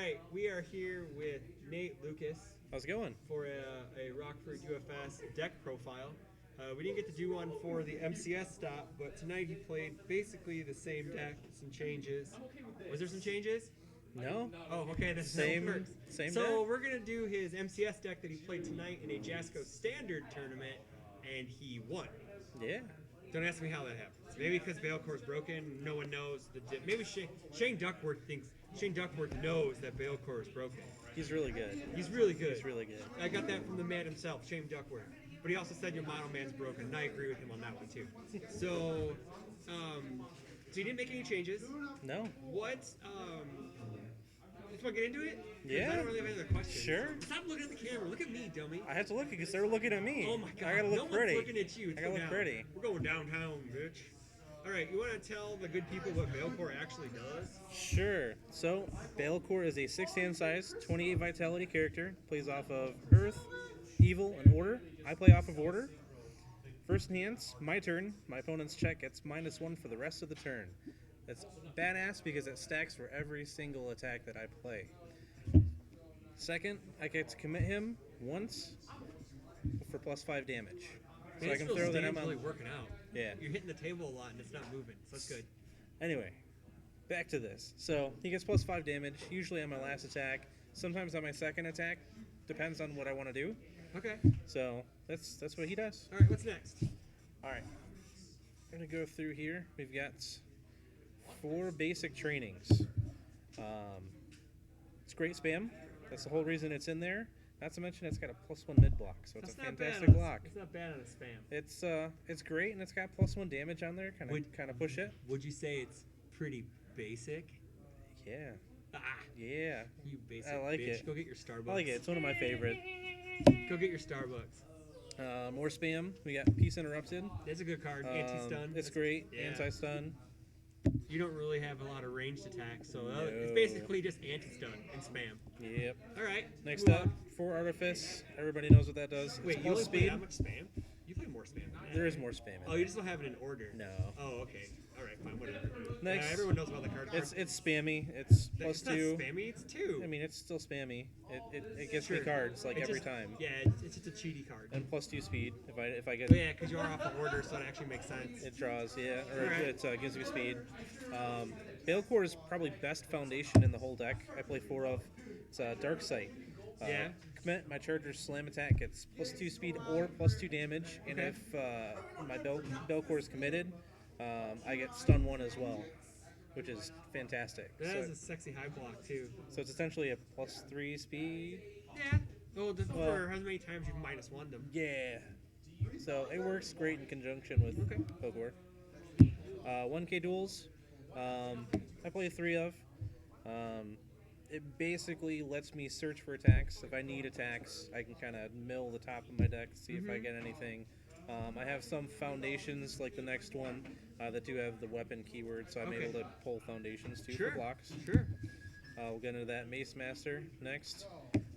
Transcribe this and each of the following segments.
right, we are here with Nate Lucas How's it going? for a Rockford UFS deck profile. We didn't get to do one for the MCS stop, but tonight he played basically the same deck, some changes. Was there some changes? No, Oh, okay, that's how it same works. same So deck. we're gonna do his MCS deck that he played tonight in a Jasco Standard tournament, and he won. Yeah, Don't ask me how that happens. Maybe because Baelkhor's broken, no one knows maybe Shane Duckworth thinks Shane Duckworth knows that Baelkhor is broken. he's really good. He's really good. He's really good. I got that from the man himself, Shane Duckworth. But he also said your model man's broken, and I agree with him on that one too. So, so you didn't make any changes. No, What? Just want to get into it? 'Cause Yeah. I don't really have any other questions. Sure. Stop looking at the camera. Look at me, dummy. I had to look because they were looking at me. Oh my god. I gotta no look pretty. one's looking at you. I gotta look pretty. We're going downtown, bitch. All right, you want to tell the good people what Baelkhor actually does? Sure. So, Baelkhor is a 6-hand size, 28 vitality character. Plays off of Earth, Evil, and Order. I play off of Order. First enhance, my turn. My opponent's check gets -1 for the rest of the turn. That's badass because it stacks for every single attack that I play. Second, I get to commit him once for +5 damage. So I can throw that really on. working out. Yeah. You're hitting the table a lot and it's not moving, so that's good. Anyway, back to this. So he gets +5 damage, usually on my last attack, sometimes on my second attack. Depends on what I want to do. Okay. So that's what he does. All right, what's next? All right. I'm going to go through here. We've got 4 basic trainings. It's great spam. That's the whole reason it's in there. Not to mention it's got a +1 mid block, so it's That's a not fantastic bad block. It's not bad on a spam. It's great, and it's got +1 damage on there. Kind of push it. Would you say it's pretty basic? Yeah, Ah, yeah. you basic I like bitch. it. Go get your Starbucks. I like it. It's one of my favorite. Go get your Starbucks. More spam. We got Peace Interrupted. That's a good card. Anti-stun. It's That's- great. yeah. Anti-stun. You don't really have a lot of ranged attacks, so it's No. basically just anti-stun and spam. Yep. All right. Next move up, on. 4 Artifice. Everybody knows what that does. Wait, It's you only plus play speed. that much spam? You play more spam than that. There is more spam in Oh, there. you just don't have it in order. No. Oh, okay. All right, fine, whatever. Next. Yeah, everyone knows about the card. It's spammy. It's It's not +2. spammy. It's 2. I mean, it's still spammy. It gets me Sure. cards like It every just- time. Yeah, it's just a cheaty card. And +2 speed. If I get But yeah, because you are off of order, so that actually makes sense. it draws, yeah, or Alright. it gives me speed. Baelkhor is probably best foundation in the whole deck. I play 4 of. It's Dark Sight. Yeah. Commit, my charger's slam attack gets +2 speed or +2 damage, and Okay. if my Baelkhor is committed, I get stun 1 as well, which is fantastic. That So, is a sexy high block too. so it's essentially a +3 speed. Yeah. Well, just Well- for how many times you've -1 them. Yeah. So it works great in conjunction with Okay. Baelkhor. 1K duels. I play 3 of. It basically lets me search for attacks. If I need attacks, I can kind of mill the top of my deck to see if I get anything. I have some foundations, like the next one, that do have the weapon keyword, so I'm Okay. able to pull foundations too Sure. for blocks. Sure. We'll get into that. Mace Master next.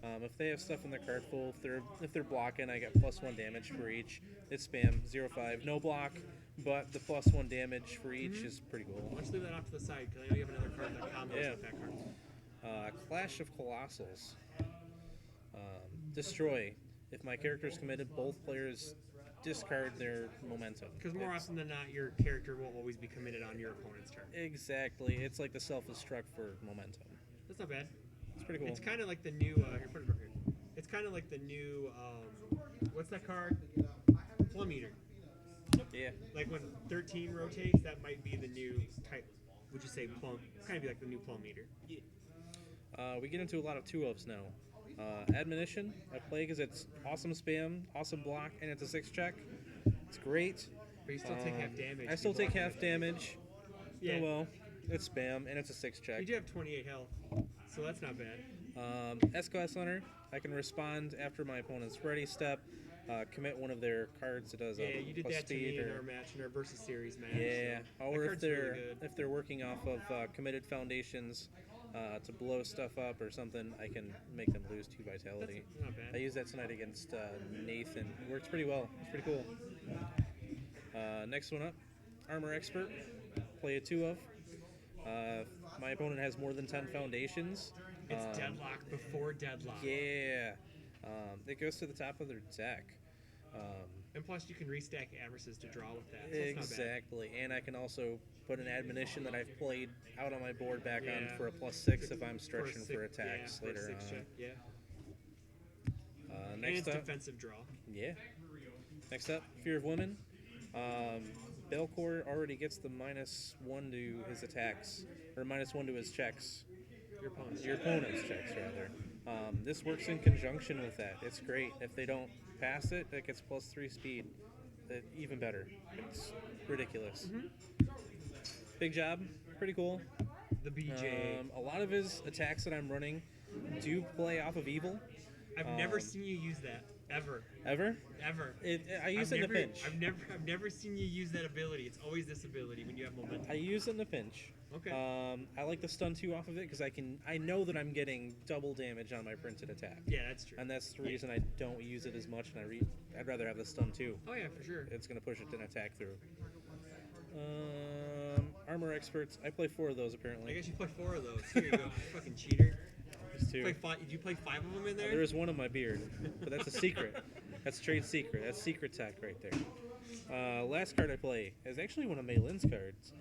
If they have stuff in their card pool, if they're blocking, I get +1 damage for each. It's spam 0-5, no block, but the +1 damage for each is pretty cool. Let's leave that off to the side because I know you have another card that combos Yeah. with that card. Clash of Colossals. Destroy. If my character is committed, both players discard their momentum. Because more It's- often than not, your character will always be committed on your opponent's turn. Exactly. It's like the self-destruct for momentum. That's not bad. It's pretty cool. It's kind of like the new. Here, put it over here. It's kind of like the new. What's that card? Plum Eater. Yeah. Like when 13 rotates, that might be the new type. Would you say plum? Kind of be like the new Plum Eater. We get into a lot of 2-ofs now. Admonition, I play because it's awesome spam, awesome block, and it's a 6 check. It's great. But you still take half damage. I still if you take block half it. damage. Yeah. Oh well, it's spam, and it's a 6 check. You do have 28 health, so that's not bad. S-Class Hunter, I can respond after my opponent's ready step, commit one of their cards that does Yeah, you did plus that to me speed in or our match, in our versus series match. yeah, so or that if card's really they're good. if they're working off of committed foundations to blow stuff up or something, I can make them lose 2 vitality. That's not bad. I used that tonight against Nathan. It works pretty well. It's pretty cool. Next one up, Armor Expert. Play a 2 of. my opponent has more than 10 foundations. It's deadlock before deadlock. Yeah. It goes to the top of their deck. And plus, you can restack addresses to draw with that. So it's not bad. Exactly. And I can also put an admonition that I've played out on my board back on for a +6 if I'm stretching for attacks later on. Check, yeah. And Next it's up, defensive draw. yeah. Next up, Fear of Women. Baelkhor already gets the -1 to his attacks, or -1 to his checks. Your opponent's checks, rather. This works in conjunction with that. It's great. If they don't pass it, it gets +3 speed. Even better. It's ridiculous. Big job. Pretty cool. The BJ. A lot of his attacks that I'm running do play off of evil. I've never seen you use that ever. Ever? Ever. I use it in a pinch. I've never seen you use that ability. It's always this ability when you have momentum. I use it in a pinch. Okay. I like the stun 2 off of it because I know that I'm getting double damage on my printed attack. Yeah, that's true. And that's the reason I don't use it as much, and I'd rather have the stun 2. Oh yeah, for sure. It's gonna push it to an attack through. Armor experts. I play 4 of those I apparently. guess you play 4 of those. Here you go, you fucking cheater. There's 2. Did you play 5 of them in there? There is one in my beard, but that's a secret. That's trade secret. That's secret tech right there. Last card I play is actually one of Maylin's cards.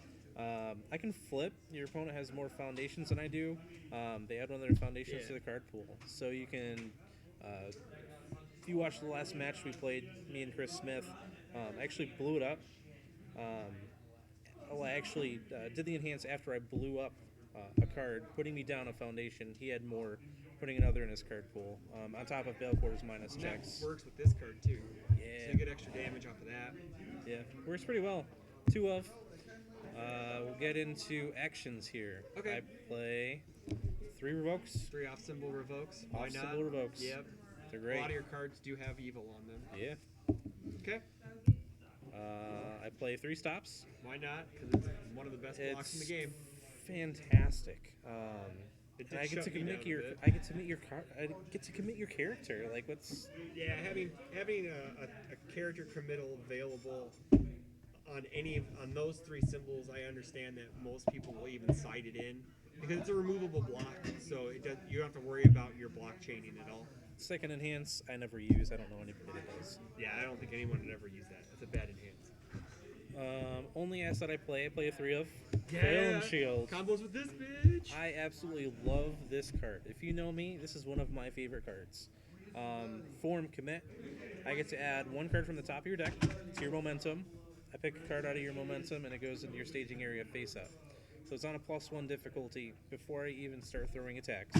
I can flip. Your opponent has more foundations than I do. They add one of their foundations to the card pool. So you can, if you watched the last match we played, me and Chris Smith, I actually blew it up. I actually did the enhance after I blew up a card, putting me down a foundation. He had more, putting another in his card pool. On top of Baelkhor's minus And checks. that works with this card too. Yeah. So you get extra damage off of that. Yeah, works pretty well. 2 of. We'll get into actions here. Okay. I play 3 revokes. 3 off symbol revokes. Why Off not? symbol revokes. Yep. They're A great. lot of your cards do have evil on them. Yeah. Okay. I play 3 stops. Why not? Because it's one of the best blocks in the game. Fantastic. It And I did get to shut me commit down a your. bit. I get to meet your car. I get to commit your character. Like what's? Yeah, having a character committal available on those 3 symbols, I understand that most people will even cite it in because it's a removable block, so you don't have to worry about your block chaining at all. Second enhance. I never use. I don't know anybody that does. Yeah, I don't think anyone would ever use that. That's a bad enhance. Only asset I play a 3 of. Yeah, Fail Shield. combos with this bitch. I absolutely love this card. If you know me, this is one of my favorite cards. Form Commit. I get to add 1 card from the top of your deck to your momentum. I pick a card out of your momentum, and it goes into your staging area face up. So it's on a +1 difficulty before I even start throwing attacks.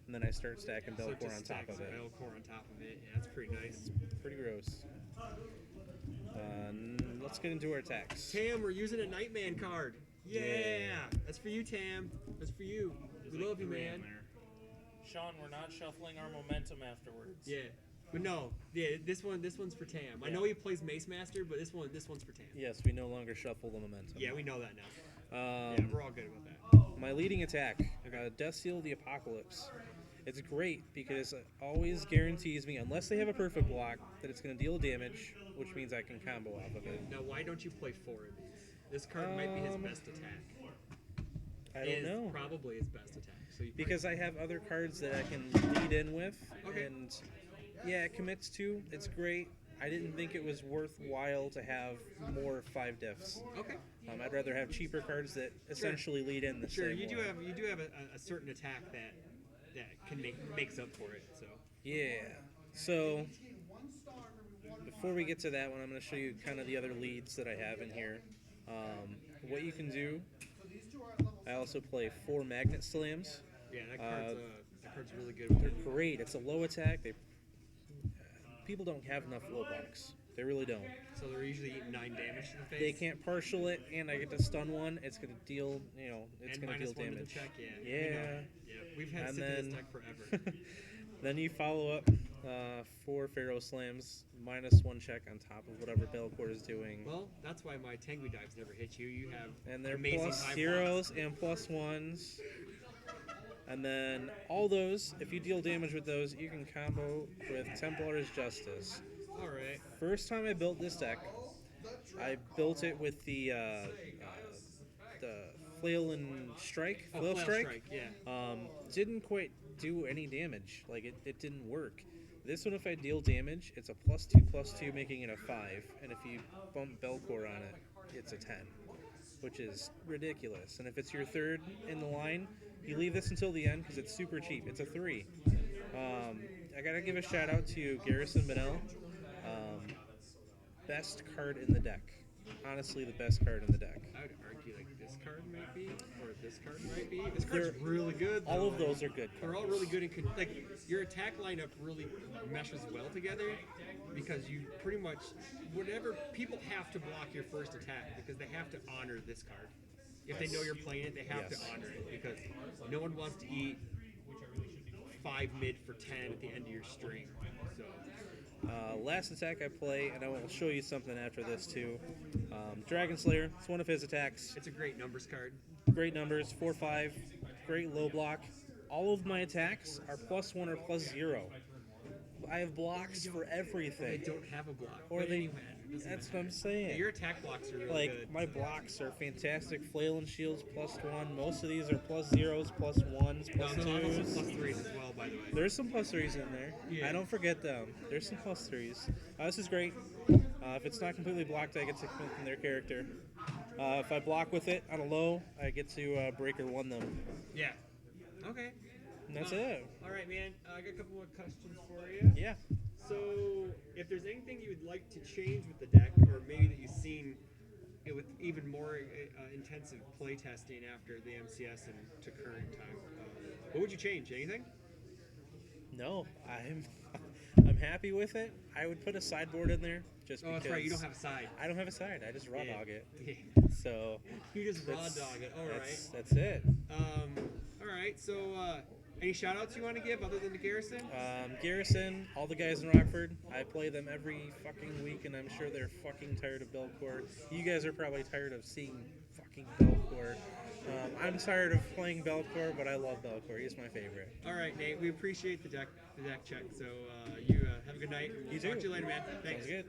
And then I start stacking So it Baelkhor just on top stacks of it. Baelkhor on top of it. Yeah, that's pretty nice. Pretty gross. Let's get into our attacks. Tam, we're using a Nightman card. Yeah, that's for you, Tam. That's for you. We love you, man. Sean, we're not shuffling our momentum afterwards. Yeah, but no, yeah, this one's for Tam. I know he plays Mace Master, but this one's for Tam. Yes, we no longer shuffle the momentum. Yeah, we know that now. Yeah, We're all good with that. My leading attack, Death Seal the Apocalypse. It's great because it always guarantees me, unless they have a perfect block, that it's going to deal damage, which means I can combo off of it. Now, why don't you play 4 of these? This card might be his best attack. I don't know. Probably his best attack. So you Because I have other cards that I can lead in with, and yeah, it commits to. It's great. I didn't think it was worthwhile to have more 5 diffs. Okay. I'd rather have cheaper cards that essentially lead in the Sure, same you do way. have a certain attack that can makes up for it. So Yeah. So before we get to that one, I'm going to show you kind of the other leads that I have in here. What you can do. I also play 4 Magnet Slams. yeah, that card's really good. With They're it. great. It's a low attack. People don't have enough low blocks. They really don't. So they're usually eating 9 damage to the face. They can't partial it, and I get to stun one. It's going to deal, it's And going to deal -1 to the damage. check. Yeah. Yeah. We know. Yeah. We've had And sit in then- this deck forever. Then you follow up 4 Pharaoh Slams, -1 check on top of whatever Baelkhor is doing. Well, that's why my Tengu dives never hit you. You have And they're amazing plus high zeros and +1s. And then all those, if you deal damage with those, you can combo with Templar's Justice. blocks. All right. First time I built this deck, I built it with the Flail and Strike. Oh, Flail Flail Strike. yeah. Didn't quite do any damage. Like it didn't work. This one, if I deal damage, it's a +2/+2, making it a 5. And if you bump Baelkhor on it, it's a 10, which is ridiculous. And if it's your third in the line, you leave this until the end because it's super cheap. It's a 3. I gotta give a shout out to Garrison Benel. Best card in the deck. Honestly, the best card in the deck. I would argue like this card might be, or this card might be. This card's really good. All though. of those are good. They're all really good in like your attack lineup really meshes well together because you pretty much whatever people have to block your first attack because they have to honor this card. If they know you're playing it, they have to honor it because no one wants to eat 5 mid for 10 at the end of your string. So. Last attack I play, and I will show you something after this too. Dragon Slayer. It's one of his attacks. It's a great numbers card. Great numbers, 4/5. Great low block. All of my attacks are +1 or +0. I have blocks for everything. They don't have a block. Or but they. anyway, it doesn't That's matter. what I'm saying. Yeah, your attack blocks are really Like good. my blocks are fantastic. Flail and shields +1. Most of these are +0s, +1s, No, there's also +2s. +3s as well, by the way. There's some +3s in there. Yeah. I don't forget them. There's some +3s. This is great. If it's not completely blocked, I get to come from their character. If I block with it on a low, I get to break or 1 them. Yeah. Okay. And that's it. All right, man. I got a couple more questions for you. Yeah. So, if there's anything you would like to change with the deck, or maybe that you've seen it with even more intensive play testing after the MCS and to current time, what would you change? Anything? No, I'm happy with it. I would put a sideboard in there just Oh, because. that's right. You don't have a side. I don't have a side. I just raw Yeah. dog it. Yeah. So You just raw that's- dog it. All right. That's it. All right. So, any shout outs you want to give other than the Garrison? Garrison, all the guys in Rockford, I play them every fucking week, and I'm sure they're fucking tired of Baelkhor. You guys are probably tired of seeing fucking Baelkhor. I'm tired of playing Baelkhor, but I love Baelkhor. He's my favorite. All right, Nate. We appreciate the deck check. So you have a good night. And we'll You talk too. to you later, man. Thanks. Sounds good.